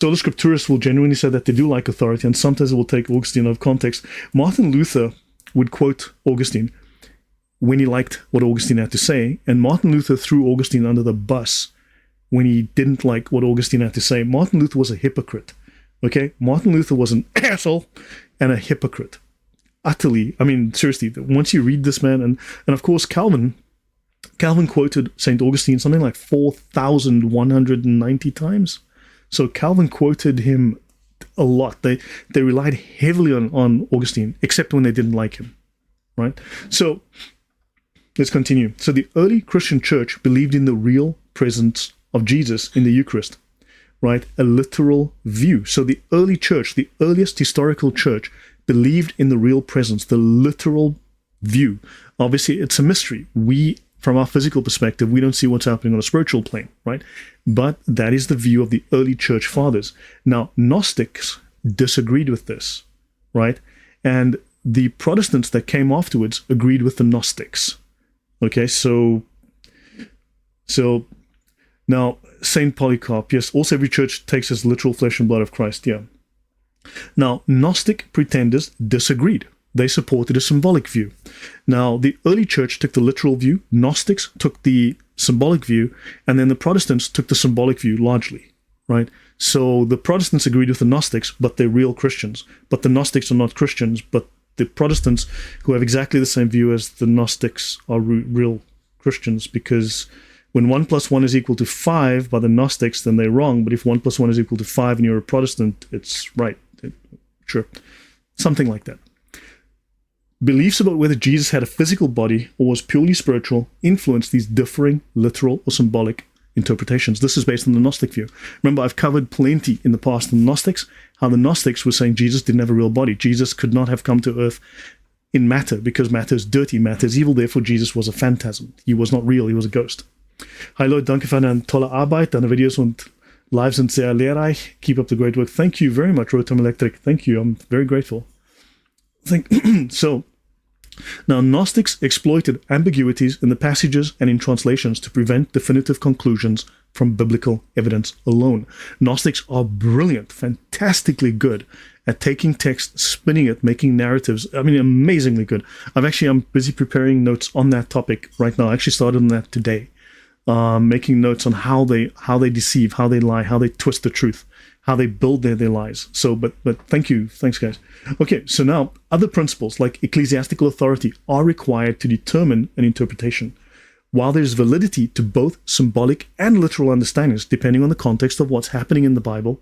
So the scripturists will genuinely say that they do like authority, and sometimes it will take Augustine out of context. Martin Luther would quote Augustine when he liked what Augustine had to say, and Martin Luther threw Augustine under the bus when he didn't like what Augustine had to say. Martin Luther was a hypocrite, okay? Martin Luther was an asshole and a hypocrite. Utterly, I mean, seriously, once you read this man, and of course Calvin quoted St. Augustine something like 4,190 times. So Calvin quoted him a lot. They relied heavily on Augustine, except when they didn't like him, right? So let's continue. So the early Christian church believed in the real presence of Jesus in the Eucharist, right? A literal view. So the early church, the earliest historical church, believed in the real presence, the literal view. Obviously, it's a mystery. We, from our physical perspective, we don't see what's happening on a spiritual plane, right? But that is the view of the early church fathers. Now, Gnostics disagreed with this, right? And the Protestants that came afterwards agreed with the Gnostics. Okay, so now Saint Polycarp, yes, also every church takes as literal flesh and blood of Christ, yeah. Now, Gnostic pretenders disagreed. They supported a symbolic view. Now, the early church took the literal view, Gnostics took the symbolic view, and then the Protestants took the symbolic view largely, right? So the Protestants agreed with the Gnostics, but they're real Christians. But the Gnostics are not Christians, but the Protestants, who have exactly the same view as the Gnostics, are real Christians, because when 1 + 1 is equal to 5 by the Gnostics, then they're wrong. But if 1 + 1 is equal to 5 and you're a Protestant, it's right. Sure. Something like that. Beliefs about whether Jesus had a physical body or was purely spiritual influenced these differing literal or symbolic interpretations. This is based on the Gnostic view. Remember, I've covered plenty in the past in the Gnostics, how the Gnostics were saying Jesus didn't have a real body. Jesus could not have come to earth in matter because matter is dirty, matter is evil, therefore Jesus was a phantasm. He was not real, he was a ghost. Hi Leute, danke für eine tolle Arbeit, deine Videos und Lives sind sehr lehrreich. Keep up the great work. Thank you very much, Rotom Electric. Thank you, I'm very grateful. So, now, Gnostics exploited ambiguities in the passages and in translations to prevent definitive conclusions from biblical evidence alone. Gnostics are brilliant, fantastically good at taking text, spinning it, making narratives. I mean, amazingly good. I'm busy preparing notes on that topic right now. I actually started on that today, making notes on how they deceive, how they lie, how they twist the truth, how they build their lies. So, but thank you. Thanks, guys. Okay, so now other principles like ecclesiastical authority are required to determine an interpretation. While there's validity to both symbolic and literal understandings, depending on the context of what's happening in the Bible,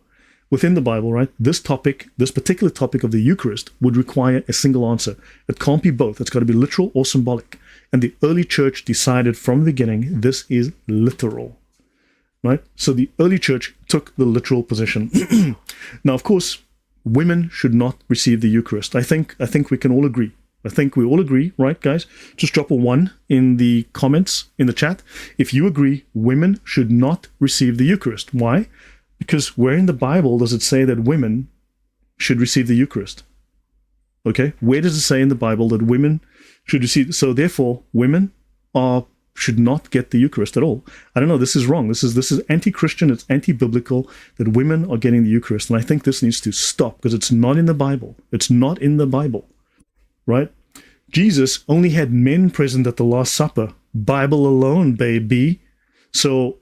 within the Bible, right? This particular topic of the Eucharist would require a single answer. It can't be both. It's got to be literal or symbolic. And the early church decided from the beginning, this is literal. Right? So the early church took the literal position. Now, of course, women should not receive the Eucharist. I think we can all agree. I think we all agree, right, guys? Just drop a 1 in the comments, in the chat. If you agree, women should not receive the Eucharist. Why? Because where in the Bible does it say that women should receive the Eucharist? Okay? Where does it say in the Bible that women should receive? So therefore, women should not get the Eucharist at all. I don't know, this is wrong. This is anti-Christian, it's anti-biblical that women are getting the Eucharist. And I think this needs to stop because it's not in the Bible. It's not in the Bible, right? Jesus only had men present at the Last Supper. Bible alone, baby. So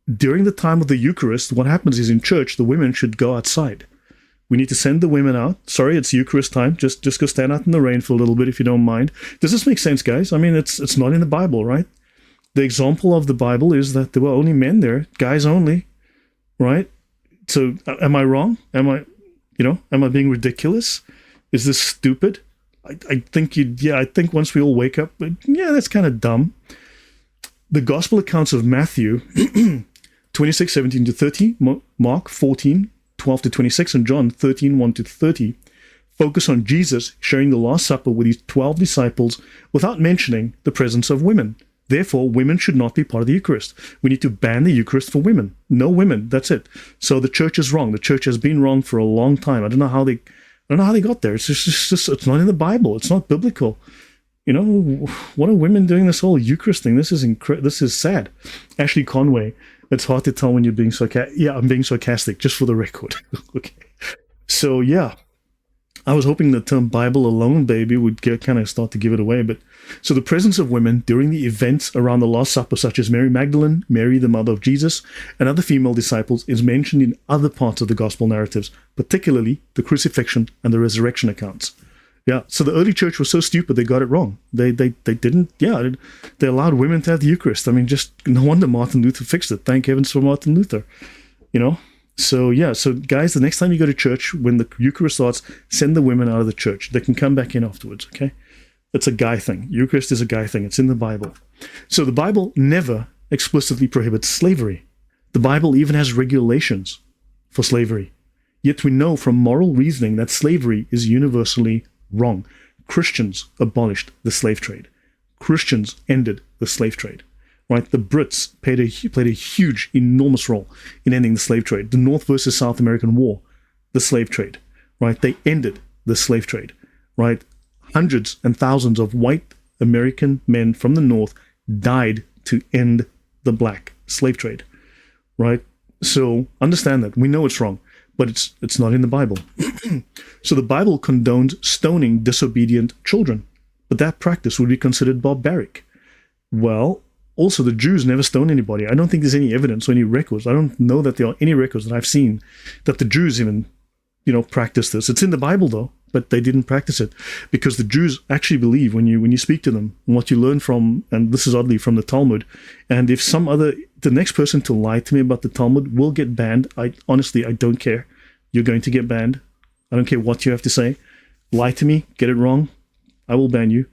during the time of the Eucharist, what happens is in church, the women should go outside. We need to send the women out. Sorry, it's Eucharist time. Just go stand out in the rain for a little bit if you don't mind. Does this make sense, guys? I mean, it's not in the Bible, right? The example of the Bible is that there were only men there, guys only, right? So am I wrong? Am I being ridiculous? Is this stupid? I think once we all wake up, but yeah, that's kind of dumb. The gospel accounts of Matthew 26:17-30, Mark 14:12-26, and John 13:1-30 focus on Jesus sharing the Last Supper with his 12 disciples without mentioning the presence of women. Therefore, women should not be part of the Eucharist. We need to ban the Eucharist for women. No women, that's it. So the church is wrong. The church has been wrong for a long time. I don't know how they got there. It's just it's not in the Bible. It's not biblical. You know, what are women doing this whole Eucharist thing? This is sad. Ashley Conway, It's hard to tell when you're being sarcastic. Yeah, I'm being sarcastic, just for the record. Okay. So, yeah. I was hoping the term Bible alone baby would kind of start to give it away. But so the presence of women during the events around the Last Supper, such as Mary Magdalene, Mary, the mother of Jesus, and other female disciples, is mentioned in other parts of the gospel narratives, particularly the crucifixion and the resurrection accounts. Yeah, so the early church was so stupid they got it wrong. They didn't, yeah, they allowed women to have the Eucharist. I mean, just no wonder Martin Luther fixed it. Thank heavens for Martin Luther, you know? So, yeah, so guys, the next time you go to church, when the Eucharist starts, send the women out of the church. They can come back in afterwards, okay? It's a guy thing. Eucharist is a guy thing. It's in the Bible. So the Bible never explicitly prohibits slavery. The Bible even has regulations for slavery. Yet we know from moral reasoning that slavery is universally wrong. Christians abolished the slave trade. Christians ended the slave trade. Right, the Brits played a huge, enormous role in ending the slave trade. The North versus South American War, the slave trade. Right, they ended the slave trade. Right, hundreds and thousands of white American men from the North died to end the black slave trade. Right, so understand that we know it's wrong, but it's not in the Bible. So the Bible condones stoning disobedient children, but that practice would be considered barbaric. Well. Also, the Jews never stoned anybody. I don't think there's any evidence or any records. I don't know that there are any records that I've seen that the Jews even, practice this. It's in the Bible, though, but they didn't practice it because the Jews actually believe when you speak to them, and what you learn from, and this is oddly from the Talmud, and if the next person to lie to me about the Talmud will get banned, I don't care. You're going to get banned. I don't care what you have to say. Lie to me, get it wrong, I will ban you.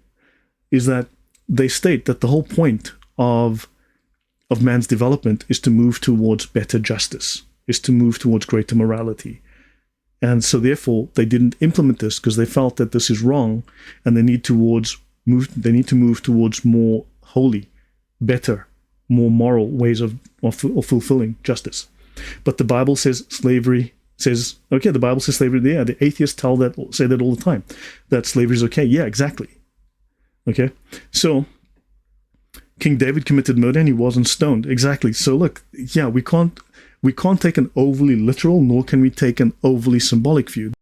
Is that they state that the whole point of man's development is to move towards better justice, is to move towards greater morality. And so therefore they didn't implement this because they felt that this is wrong and they need to move towards more holy, better, more moral ways of fulfilling justice. But the Bible says slavery says, okay, the Bible says slavery, yeah, the atheists say that all the time, that slavery is okay. Yeah, exactly. Okay, so King David committed murder and he wasn't stoned. Exactly. So look, yeah, we can't take an overly literal, nor can we take an overly symbolic view.